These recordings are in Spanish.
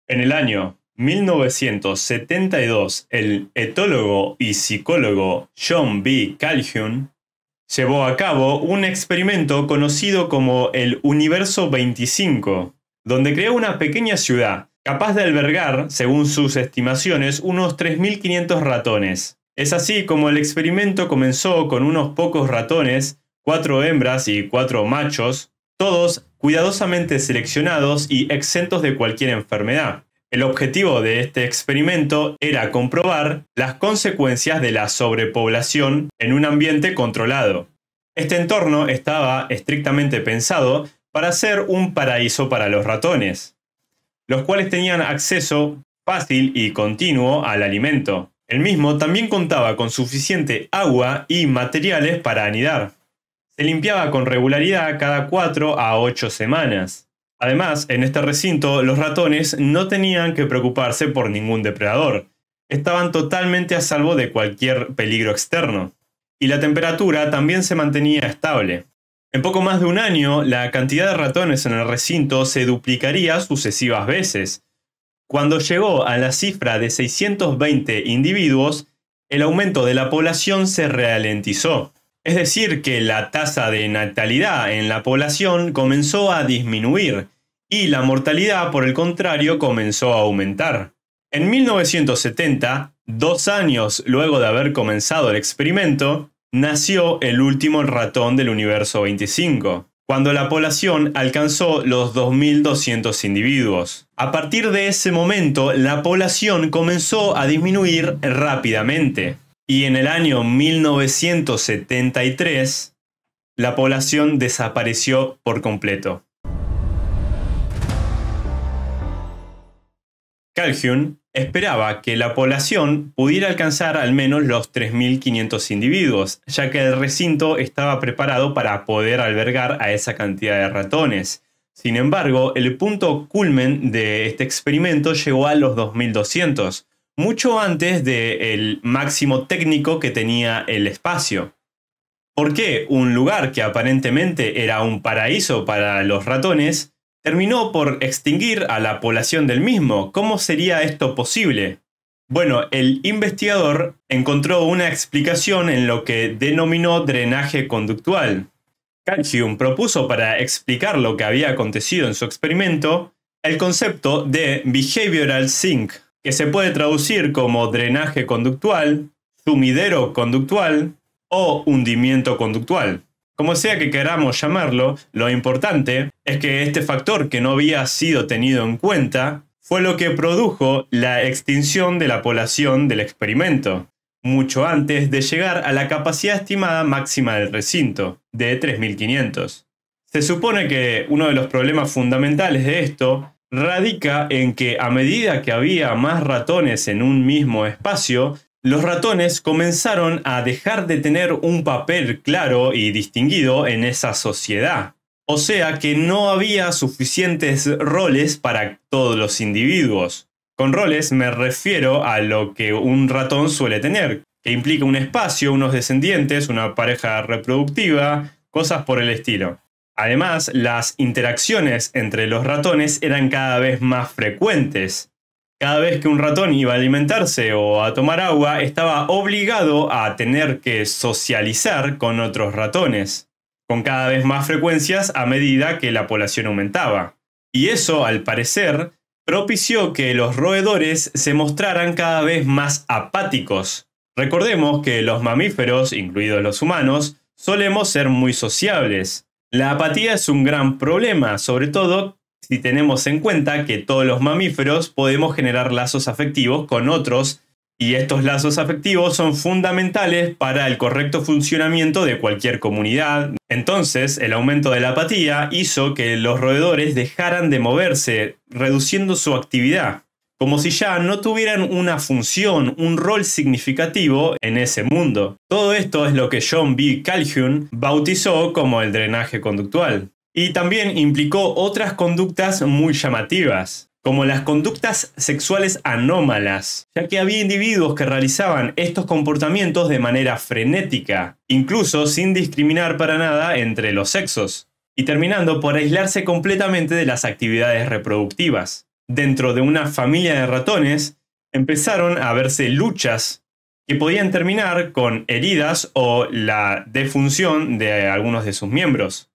En el año 1972, el etólogo y psicólogo John B. Calhoun llevó a cabo un experimento conocido como el Universo 25, donde creó una pequeña ciudad capaz de albergar, según sus estimaciones, unos 3.500 ratones. Es así como el experimento comenzó con unos pocos ratones, 4 hembras y 4 machos, todos cuidadosamente seleccionados y exentos de cualquier enfermedad. El objetivo de este experimento era comprobar las consecuencias de la sobrepoblación en un ambiente controlado. Este entorno estaba estrictamente pensado para ser un paraíso para los ratones, los cuales tenían acceso fácil y continuo al alimento. El mismo también contaba con suficiente agua y materiales para anidar. Se limpiaba con regularidad cada 4 a 8 semanas. Además, en este recinto, los ratones no tenían que preocuparse por ningún depredador. Estaban totalmente a salvo de cualquier peligro externo. Y la temperatura también se mantenía estable. En poco más de un año, la cantidad de ratones en el recinto se duplicaría sucesivas veces. Cuando llegó a la cifra de 620 individuos, el aumento de la población se ralentizó. Es decir, que la tasa de natalidad en la población comenzó a disminuir y la mortalidad, por el contrario, comenzó a aumentar. En 1970, 2 años luego de haber comenzado el experimento, nació el último ratón del Universo 25, cuando la población alcanzó los 2.200 individuos. A partir de ese momento, la población comenzó a disminuir rápidamente. Y en el año 1973, la población desapareció por completo. Calhoun esperaba que la población pudiera alcanzar al menos los 3.500 individuos, ya que el recinto estaba preparado para poder albergar a esa cantidad de ratones. Sin embargo, el punto culmen de este experimento llegó a los 2.200, mucho antes del máximo técnico que tenía el espacio. ¿Por qué un lugar que aparentemente era un paraíso para los ratones terminó por extinguir a la población del mismo? ¿Cómo sería esto posible? Bueno, el investigador encontró una explicación en lo que denominó drenaje conductual. Calhoun propuso, para explicar lo que había acontecido en su experimento, el concepto de behavioral sink, que se puede traducir como drenaje conductual, sumidero conductual o hundimiento conductual. Como sea que queramos llamarlo, lo importante es que este factor que no había sido tenido en cuenta fue lo que produjo la extinción de la población del experimento, mucho antes de llegar a la capacidad estimada máxima del recinto, de 3.500. Se supone que uno de los problemas fundamentales de esto radica en que a medida que había más ratones en un mismo espacio, los ratones comenzaron a dejar de tener un papel claro y distinguido en esa sociedad. O sea que no había suficientes roles para todos los individuos. Con roles me refiero a lo que un ratón suele tener, que implica un espacio, unos descendientes, una pareja reproductiva, cosas por el estilo. Además, las interacciones entre los ratones eran cada vez más frecuentes. Cada vez que un ratón iba a alimentarse o a tomar agua, estaba obligado a tener que socializar con otros ratones, con cada vez más frecuencias a medida que la población aumentaba. Y eso, al parecer, propició que los roedores se mostraran cada vez más apáticos. Recordemos que los mamíferos, incluidos los humanos, solemos ser muy sociables. La apatía es un gran problema, sobre todo si tenemos en cuenta que todos los mamíferos podemos generar lazos afectivos con otros, y estos lazos afectivos son fundamentales para el correcto funcionamiento de cualquier comunidad. Entonces, el aumento de la apatía hizo que los roedores dejaran de moverse, reduciendo su actividad, como si ya no tuvieran una función, un rol significativo en ese mundo. Todo esto es lo que John B. Calhoun bautizó como el drenaje conductual. Y también implicó otras conductas muy llamativas, como las conductas sexuales anómalas, ya que había individuos que realizaban estos comportamientos de manera frenética, incluso sin discriminar para nada entre los sexos, y terminando por aislarse completamente de las actividades reproductivas. dentro de una familia de ratones, empezaron a verse luchas que podían terminar con heridas o la defunción de algunos de sus miembros.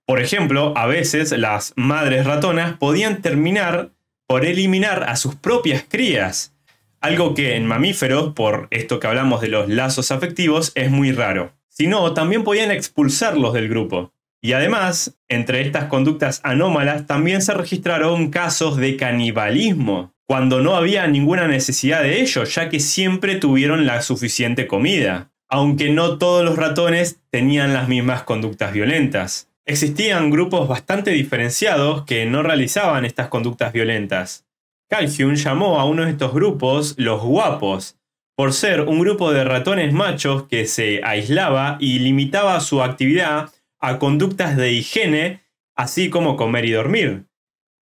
Por ejemplo, a veces las madres ratonas podían terminar por eliminar a sus propias crías, algo que en mamíferos, por esto que hablamos de los lazos afectivos, es muy raro. Si no, también podían expulsarlos del grupo. Y además, entre estas conductas anómalas también se registraron casos de canibalismo, cuando no había ninguna necesidad de ello, ya que siempre tuvieron la suficiente comida, aunque no todos los ratones tenían las mismas conductas violentas. Existían grupos bastante diferenciados que no realizaban estas conductas violentas. Calhoun llamó a uno de estos grupos los guapos, por ser un grupo de ratones machos que se aislaba y limitaba su actividad a conductas de higiene, así como comer y dormir,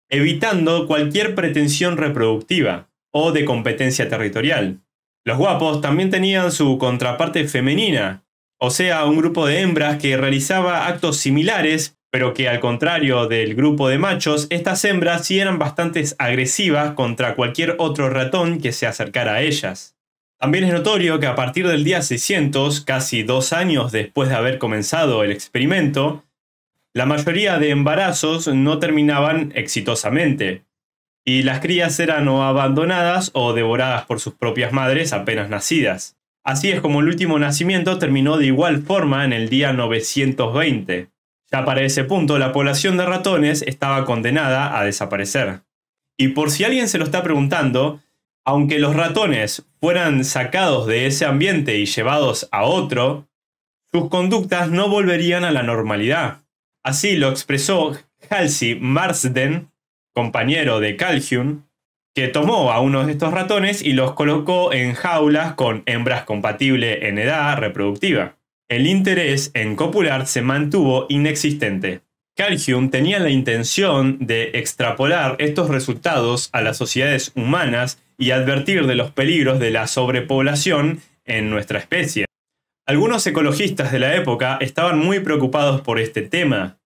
evitando cualquier pretensión reproductiva o de competencia territorial. Los guapos también tenían su contraparte femenina, o sea, un grupo de hembras que realizaba actos similares, pero que al contrario del grupo de machos, estas hembras sí eran bastante agresivas contra cualquier otro ratón que se acercara a ellas. También es notorio que a partir del día 600, casi 2 años después de haber comenzado el experimento, la mayoría de embarazos no terminaban exitosamente, y las crías eran o abandonadas o devoradas por sus propias madres apenas nacidas. Así es como el último nacimiento terminó de igual forma en el día 920. Ya para ese punto la población de ratones estaba condenada a desaparecer. Y por si alguien se lo está preguntando, aunque los ratones fueran sacados de ese ambiente y llevados a otro, sus conductas no volverían a la normalidad. Así lo expresó Halsey Marsden, compañero de Calhoun, que tomó a uno de estos ratones y los colocó en jaulas con hembras compatibles en edad reproductiva. El interés en copular se mantuvo inexistente. Calhoun tenía la intención de extrapolar estos resultados a las sociedades humanas y advertir de los peligros de la sobrepoblación en nuestra especie. Algunos ecologistas de la época estaban muy preocupados por este tema.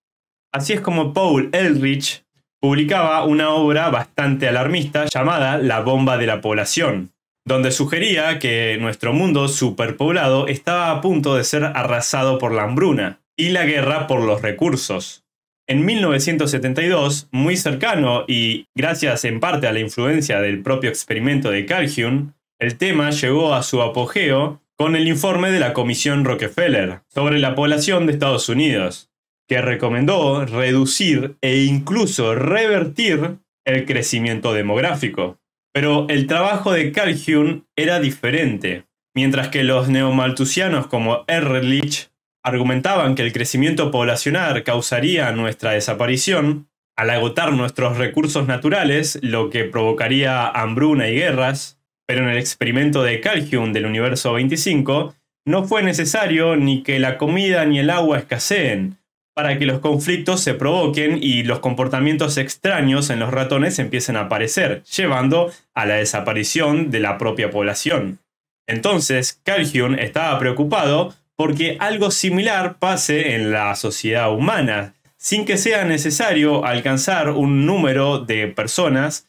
Así es como Paul Ehrlich publicaba una obra bastante alarmista llamada La bomba de la población, donde sugería que nuestro mundo superpoblado estaba a punto de ser arrasado por la hambruna y la guerra por los recursos. En 1972, muy cercano y gracias en parte a la influencia del propio experimento de Calhoun, el tema llegó a su apogeo con el informe de la Comisión Rockefeller sobre la población de Estados Unidos, que recomendó reducir e incluso revertir el crecimiento demográfico. Pero el trabajo de Calhoun era diferente. Mientras que los neomalthusianos como Ehrlich argumentaban que el crecimiento poblacional causaría nuestra desaparición, al agotar nuestros recursos naturales, lo que provocaría hambruna y guerras, pero en el experimento de Calhoun del universo 25, no fue necesario ni que la comida ni el agua escaseen, para que los conflictos se provoquen y los comportamientos extraños en los ratones empiecen a aparecer, llevando a la desaparición de la propia población. Entonces, Calhoun estaba preocupado porque algo similar pase en la sociedad humana, sin que sea necesario alcanzar un número de personas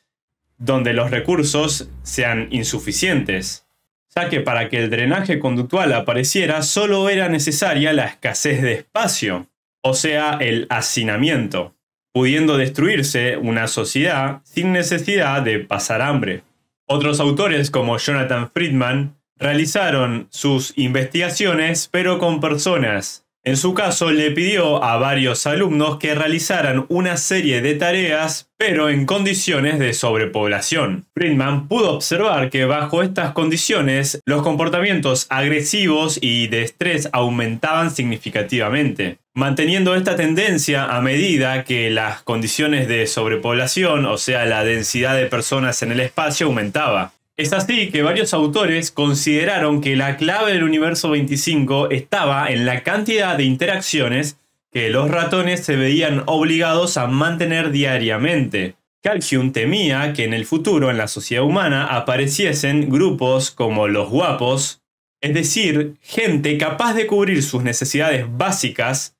donde los recursos sean insuficientes, ya que para que el drenaje conductual apareciera solo era necesaria la escasez de espacio, o sea, el hacinamiento, pudiendo destruirse una sociedad sin necesidad de pasar hambre. Otros autores como Jonathan Friedman realizaron sus investigaciones pero con personas. En su caso le pidió a varios alumnos que realizaran una serie de tareas pero en condiciones de sobrepoblación. Friedman pudo observar que bajo estas condiciones los comportamientos agresivos y de estrés aumentaban significativamente, manteniendo esta tendencia a medida que las condiciones de sobrepoblación, o sea la densidad de personas en el espacio, aumentaba. Es así que varios autores consideraron que la clave del universo 25 estaba en la cantidad de interacciones que los ratones se veían obligados a mantener diariamente. Calhoun temía que en el futuro en la sociedad humana apareciesen grupos como los guapos, es decir, gente capaz de cubrir sus necesidades básicas,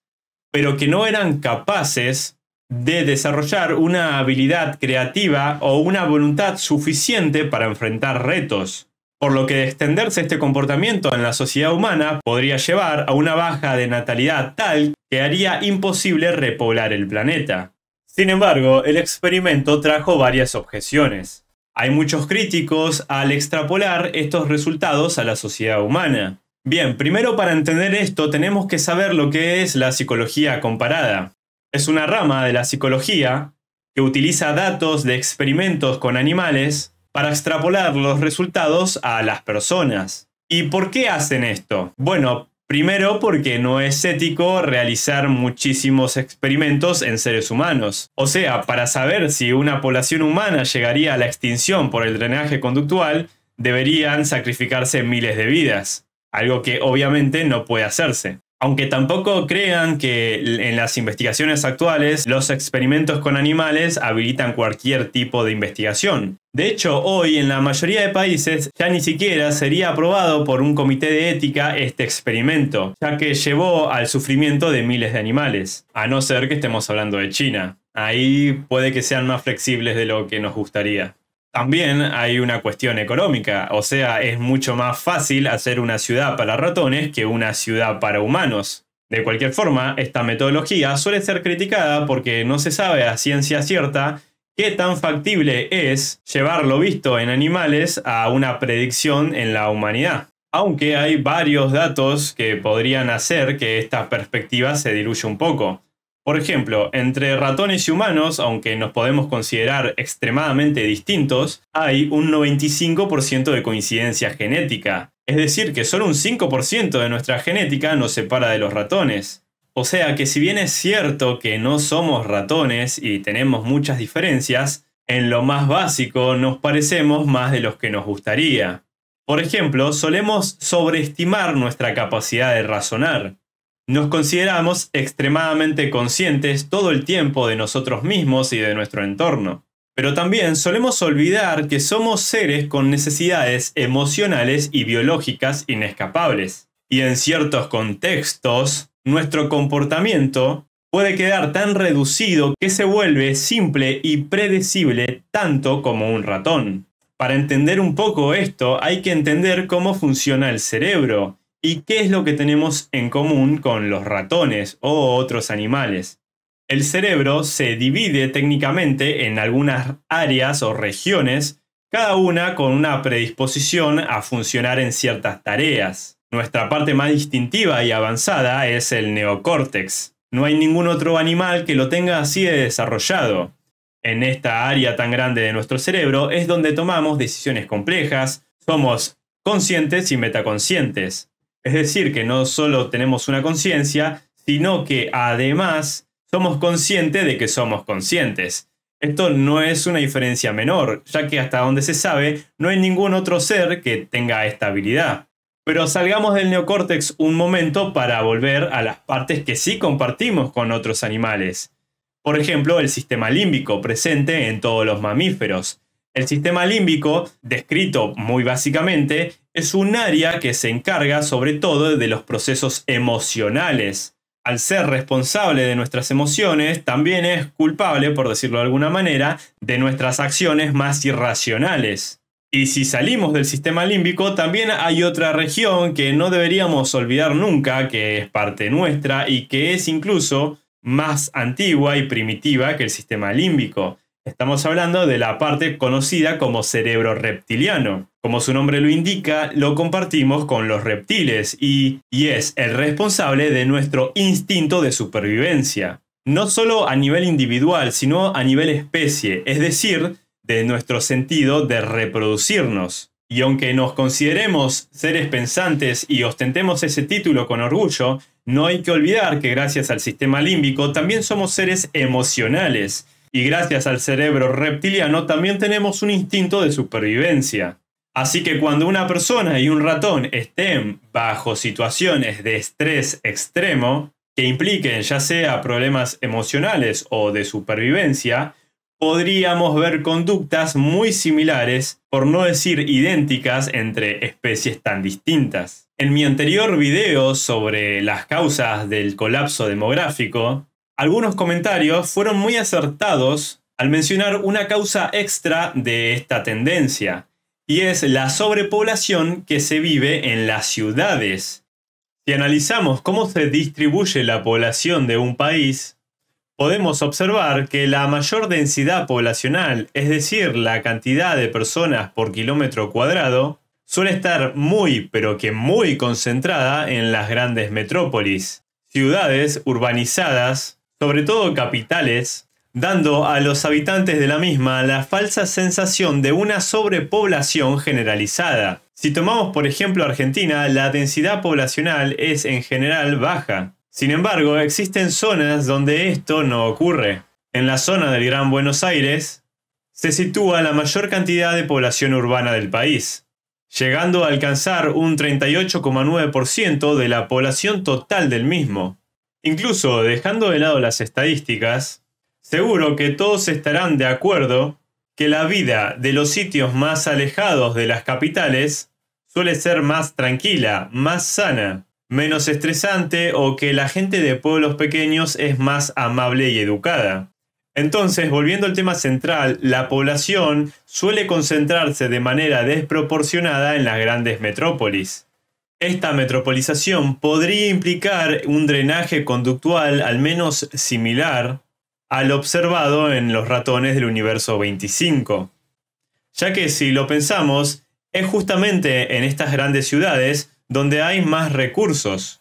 pero que no eran capaces de desarrollar una habilidad creativa o una voluntad suficiente para enfrentar retos. Por lo que extenderse este comportamiento en la sociedad humana podría llevar a una baja de natalidad tal que haría imposible repoblar el planeta. Sin embargo, el experimento trajo varias objeciones. Hay muchos críticos al extrapolar estos resultados a la sociedad humana. Bien, primero para entender esto tenemos que saber lo que es la psicología comparada. Es una rama de la psicología que utiliza datos de experimentos con animales para extrapolar los resultados a las personas. ¿Y por qué hacen esto? Bueno, primero porque no es ético realizar muchísimos experimentos en seres humanos. O sea, para saber si una población humana llegaría a la extinción por el drenaje conductual, deberían sacrificarse miles de vidas, algo que obviamente no puede hacerse. Aunque tampoco crean que en las investigaciones actuales los experimentos con animales habilitan cualquier tipo de investigación. De hecho, hoy en la mayoría de países ya ni siquiera sería aprobado por un comité de ética este experimento, ya que llevó al sufrimiento de miles de animales. A no ser que estemos hablando de China. Ahí puede que sean más flexibles de lo que nos gustaría. También hay una cuestión económica, o sea, es mucho más fácil hacer una ciudad para ratones que una ciudad para humanos. De cualquier forma, esta metodología suele ser criticada porque no se sabe a ciencia cierta qué tan factible es llevar lo visto en animales a una predicción en la humanidad. Aunque hay varios datos que podrían hacer que esta perspectiva se diluya un poco. Por ejemplo, entre ratones y humanos, aunque nos podemos considerar extremadamente distintos, hay un 95% de coincidencia genética. Es decir, que solo un 5% de nuestra genética nos separa de los ratones. O sea que si bien es cierto que no somos ratones y tenemos muchas diferencias, en lo más básico nos parecemos más de los que nos gustaría. Por ejemplo, solemos sobreestimar nuestra capacidad de razonar. Nos consideramos extremadamente conscientes todo el tiempo de nosotros mismos y de nuestro entorno. Pero también solemos olvidar que somos seres con necesidades emocionales y biológicas inescapables. Y en ciertos contextos, nuestro comportamiento puede quedar tan reducido que se vuelve simple y predecible tanto como un ratón. Para entender un poco esto, hay que entender cómo funciona el cerebro. ¿Y qué es lo que tenemos en común con los ratones o otros animales? El cerebro se divide técnicamente en algunas áreas o regiones, cada una con una predisposición a funcionar en ciertas tareas. Nuestra parte más distintiva y avanzada es el neocórtex. No hay ningún otro animal que lo tenga así de desarrollado. En esta área tan grande de nuestro cerebro es donde tomamos decisiones complejas, somos conscientes y metaconscientes. Es decir, que no solo tenemos una conciencia, sino que además somos conscientes de que somos conscientes. Esto no es una diferencia menor, ya que hasta donde se sabe, no hay ningún otro ser que tenga esta habilidad. Pero salgamos del neocórtex un momento para volver a las partes que sí compartimos con otros animales. Por ejemplo, el sistema límbico, presente en todos los mamíferos. El sistema límbico, descrito muy básicamente, es un área que se encarga sobre todo de los procesos emocionales. Al ser responsable de nuestras emociones, también es culpable, por decirlo de alguna manera, de nuestras acciones más irracionales. Y si salimos del sistema límbico, también hay otra región que no deberíamos olvidar nunca, que es parte nuestra y que es incluso más antigua y primitiva que el sistema límbico. Estamos hablando de la parte conocida como cerebro reptiliano. Como su nombre lo indica, lo compartimos con los reptiles y es el responsable de nuestro instinto de supervivencia. No solo a nivel individual, sino a nivel especie, es decir, de nuestro sentido de reproducirnos. Y aunque nos consideremos seres pensantes y ostentemos ese título con orgullo, no hay que olvidar que gracias al sistema límbico también somos seres emocionales. Y gracias al cerebro reptiliano también tenemos un instinto de supervivencia. Así que cuando una persona y un ratón estén bajo situaciones de estrés extremo, que impliquen ya sea problemas emocionales o de supervivencia, podríamos ver conductas muy similares, por no decir idénticas, entre especies tan distintas. En mi anterior video sobre las causas del colapso demográfico, Algunos comentarios fueron muy acertados al mencionar una causa extra de esta tendencia, y es la sobrepoblación que se vive en las ciudades. Si analizamos cómo se distribuye la población de un país, podemos observar que la mayor densidad poblacional, es decir, la cantidad de personas por kilómetro cuadrado, suele estar muy, pero que muy concentrada en las grandes metrópolis, ciudades urbanizadas, sobre todo capitales, dando a los habitantes de la misma la falsa sensación de una sobrepoblación generalizada. Si tomamos por ejemplo Argentina, la densidad poblacional es en general baja. Sin embargo, existen zonas donde esto no ocurre. En la zona del Gran Buenos Aires se sitúa la mayor cantidad de población urbana del país, llegando a alcanzar un 38,9% de la población total del mismo. Incluso, dejando de lado las estadísticas, seguro que todos estarán de acuerdo que la vida de los sitios más alejados de las capitales suele ser más tranquila, más sana, menos estresante, o que la gente de pueblos pequeños es más amable y educada. Entonces, volviendo al tema central, la población suele concentrarse de manera desproporcionada en las grandes metrópolis. Esta metropolización podría implicar un drenaje conductual al menos similar al observado en los ratones del universo 25. Ya que si lo pensamos, es justamente en estas grandes ciudades donde hay más recursos.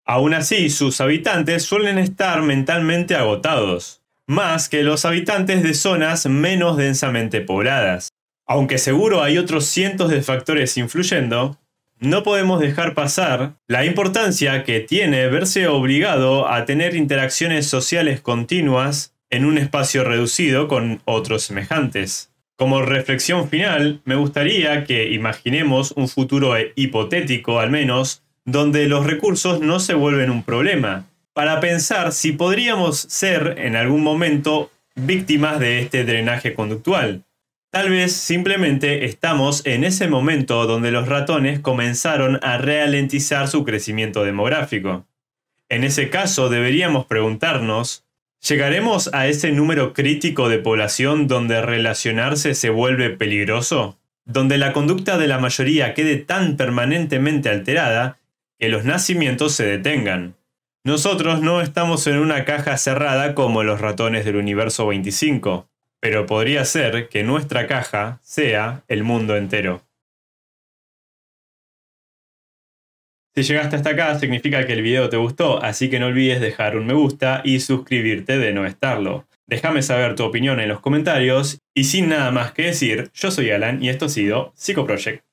Aún así, sus habitantes suelen estar mentalmente agotados, más que los habitantes de zonas menos densamente pobladas. Aunque seguro hay otros cientos de factores influyendo, no podemos dejar pasar la importancia que tiene verse obligado a tener interacciones sociales continuas en un espacio reducido con otros semejantes. Como reflexión final, me gustaría que imaginemos un futuro hipotético al menos, donde los recursos no se vuelven un problema, para pensar si podríamos ser en algún momento víctimas de este drenaje conductual. Tal vez simplemente estamos en ese momento donde los ratones comenzaron a ralentizar su crecimiento demográfico. En ese caso deberíamos preguntarnos, ¿llegaremos a ese número crítico de población donde relacionarse se vuelve peligroso? Donde la conducta de la mayoría quede tan permanentemente alterada que los nacimientos se detengan. Nosotros no estamos en una caja cerrada como los ratones del universo 25. Pero podría ser que nuestra caja sea el mundo entero. Si llegaste hasta acá, significa que el video te gustó, así que no olvides dejar un me gusta y suscribirte de no estarlo. Déjame saber tu opinión en los comentarios, y sin nada más que decir, yo soy Alan y esto ha sido Psycho Project.